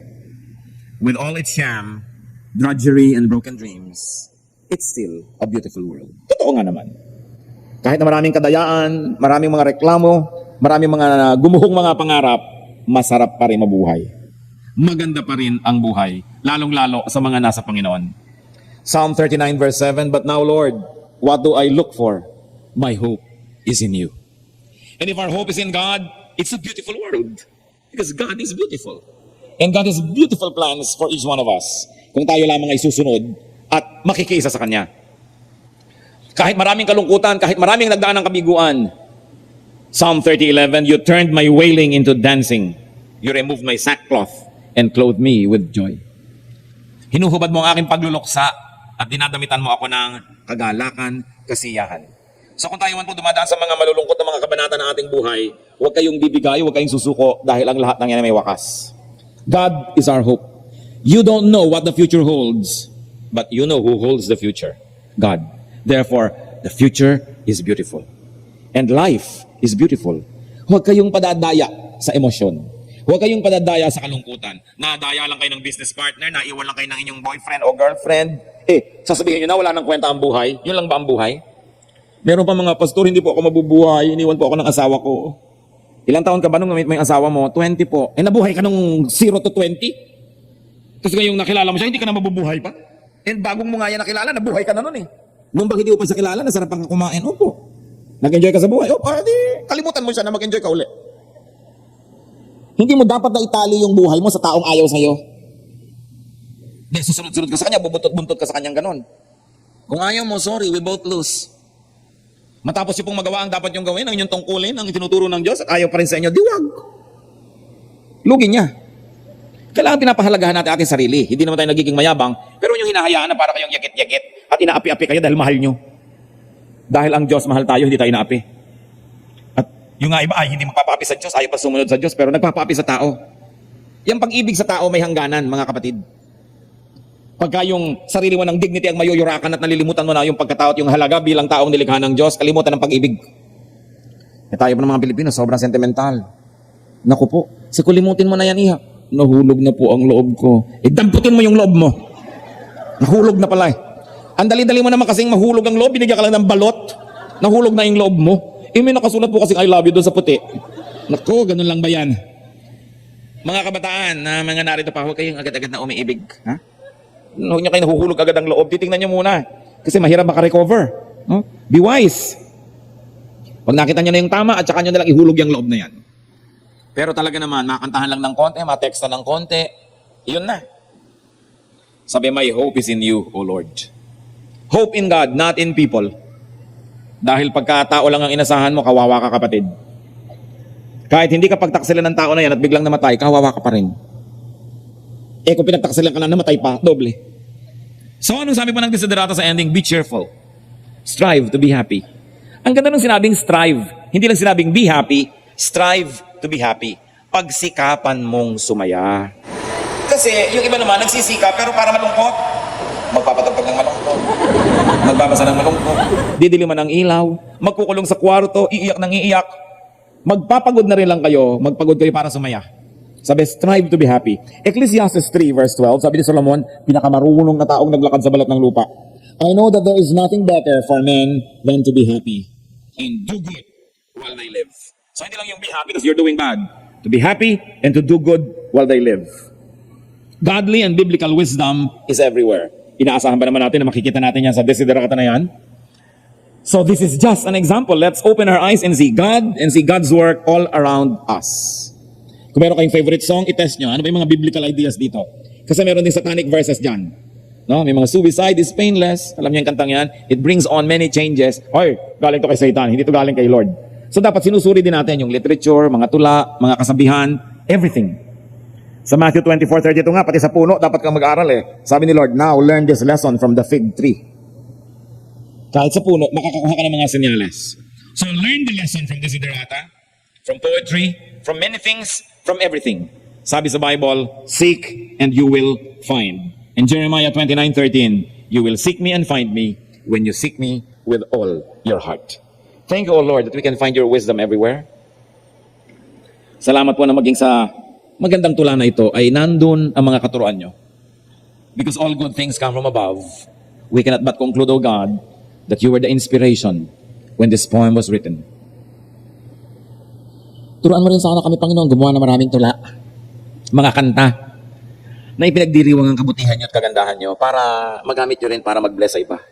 With all its sham, drudgery, and broken dreams, it's still a beautiful world. Totoo nga naman. Kahit na maraming kadayaan, maraming mga reklamo, maraming mga gumuhong mga pangarap, masarap pa rin mabuhay. Maganda pa rin ang buhay, lalong-lalo sa mga nasa Panginoon. Psalm 39 verse 7, but now, Lord, what do I look for? My hope is in you. And if our hope is in God, it's a beautiful world. Because God is beautiful. And God has beautiful plans for each one of us. Kung tayo lamang ay susunod at makikiisa sa Kanya. Kahit maraming kalungkutan, kahit maraming nagdaan ng kabiguan. Psalm 30:11, you turned my wailing into dancing. You removed my sackcloth and clothed me with joy. Hinuhubad mo ang aking pagluluksa at dinadamitan mo ako ng kagalakan, kasiyahan. So kung tayo man po dumadaan sa mga malulungkot na mga kabanata ng ating buhay, huwag kayong bibigay, huwag kayong susuko dahil ang lahat ng yan ay may wakas. God is our hope. You don't know what the future holds, but you know who holds the future. God. Therefore, the future is beautiful. And life is beautiful. Huwag kayong padadaya sa emosyon. Huwag kayong padadaya sa kalungkutan. Nadaya lang kayo ng business partner, naiwan lang kayo ng inyong boyfriend o girlfriend. Sasabihin nyo na wala nang kwenta ang buhay. Yun lang ba ang buhay? Meron pa mga pastor, hindi po ako mabubuhay, iniwan po ako ng asawa ko. Ilang taon ka ba nung may asawa mo? 20 po. Nabuhay ka nung 0 to 20? Tapos ngayong nakilala mo siya, hindi ka na mabubuhay pa? Bagong mo nga yan nakilala, nabuhay ka na nun eh. Nung bang hindi mo pa sa kilala, nasarapan ka kumain, opo. Nag-enjoy ka sa buhay, opo, kalimutan mo siya na mag-enjoy ka uli. Hindi mo dapat na itali yung buhay mo sa taong ayaw sa'yo. Hindi, susunod-sunod ka sa kanya, bubuntot-buntot ka sa kanyang ganon. Kung ayaw mo, sorry, we both lose. Matapos yung pong magawa ang dapat yung gawin, ang inyong tungkulin, ang itinuturo ng Diyos, at ayaw pa rin sa inyo, diwag. Lugi niya. Kailangan pinapahalagahan natin ating sarili. Hindi naman tayo nagiging mayabang, pero yung hinahayaan na para kayong yagit-yagit at inaapi-api kayo dahil mahal nyo. Dahil ang Diyos mahal tayo, hindi tayo inaapi. At yung nga iba ay hindi magpapaapi sa Diyos, ayaw pa sumunod sa Diyos, pero nagpapaapi sa tao. Yung pag-ibig sa tao may hangganan, mga kapatid. Pagka yung sarili mo ng dignity ang mayuyurakan at nalilimutan mo na yung pagkatao at yung halaga bilang taong nilikha ng Diyos, kalimutan ng pag-ibig. E tayo po ng mga Pilipino, sobrang sentimental. Naku po, sikulimutin mo na yan, iha. Nahulog na po ang loob ko. E damputin mo yung loob mo. Nahulog na pala eh. Ang dali-dali mo naman kasing mahulog ang loob, binigyan ka lang ng balot. Nahulog na yung loob mo. Eh may nakasulat po kasing I love you doon sa puti. Naku, ganun lang ba yan? Mga kabataan na mga narito pa, huwag kayong agad-agad na umiibig. Ha? Huwag nyo kayo nahuhulog agad ang loob. Titingnan nyo muna. Kasi mahirap makarecover. No? Be wise. Pag nakita nyo na yung tama, at saka nyo nalang ihulog yung loob na yan. Pero talaga naman, makantahan lang ng konti, matexta ng konti, yun na. Sabi, my hope is in you, O Lord. Hope in God, not in people. Dahil pagka-tao lang ang inasahan mo, kawawa ka kapatid. Kahit hindi ka pagtaksilan ng tao na yan at biglang namatay, kawawa ka pa rin. Eh kung pinagtaksilan ka na namatay pa, doble. So anong sabi pa ng desiderata sa ending? Be cheerful. Strive to be happy. Ang ganda ng sinabing strive. Hindi lang sinabing be happy, strive to be happy. Pagsikapan mong sumaya. Kasi yung iba naman nagsisika pero para malungkot. Magpapatagpag ng malungkot. Magbabasa ng malungkot. Didiliman ng ilaw. Magkukulong sa kwarto. Iiyak ng iiyak. Magpapagod na rin lang kayo. Magpagod kayo para sumaya. Sabi, strive to be happy. Ecclesiastes 3 verse 12, sabi ni Solomon, pinakamarunong na taong naglakad sa balat ng lupa. I know that there is nothing better for men than to be happy and do good while they live. So hindi lang yung be happy because you're doing bad. To be happy and to do good while they live. Godly and biblical wisdom is everywhere. Inaasahan ba naman natin na makikita natin yan sa desiderata na yan? So this is just an example. Let's open our eyes and see God and see God's work all around us. Kung meron kayong favorite song, itest nyo. Ano ba yung mga biblical ideas dito? Kasi meron din satanic verses dyan. No? May mga suicide is painless. Alam niyo yung kantang yan? It brings on many changes. Hoy, galing to kay Satan, hindi to galing kay Lord. So dapat sinusuri din natin yung literature, mga tula, mga kasabihan, everything. Sa Matthew 24:32 nga, pati sa puno, dapat kang mag-aral eh. Sabi ni Lord, now learn this lesson from the fig tree. Kahit sa puno, makakakuha ka ng mga senyales. So learn the lesson from desiderata, from poetry, from many things, from everything. Sabi sa Bible, seek and you will find. In Jeremiah 29:13, you will seek me and find me when you seek me with all your heart. Thank you, O Lord, that we can find your wisdom everywhere. Salamat po na maging sa magandang tula na ito ay nandun ang mga katuruan nyo. Because all good things come from above, we cannot but conclude, O God, that you were the inspiration when this poem was written. Turuan mo rin sana kami, Panginoon, gumawa ng maraming tula. Mga kanta na ipinagdiriwang ang kabutihan nyo at kagandahan nyo para magamit nyo rin para mag-bless sa iba.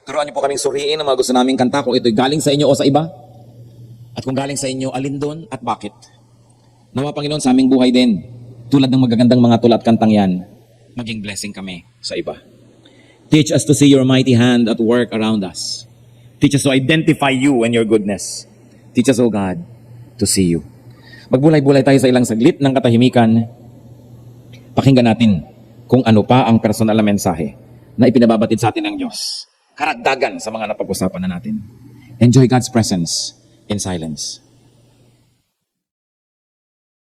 Turuan nyo po kaming suriin ang mga gusto naming kanta kung ito'y galing sa inyo o sa iba. At kung galing sa inyo, alin doon at bakit. Nawa, Panginoon, sa aming buhay din, tulad ng magagandang mga tula at kantang yan, maging blessing kami sa iba. Teach us to see your mighty hand at work around us. Teach us to identify you and your goodness. Teach us, O God, to see you. Magbulay-bulay tayo sa ilang saglit ng katahimikan. Pakinggan natin kung ano pa ang personal na mensahe na ipinababatid sa atin ng Diyos. Karagdagan sa mga napag-usapan na natin. Enjoy God's presence in silence.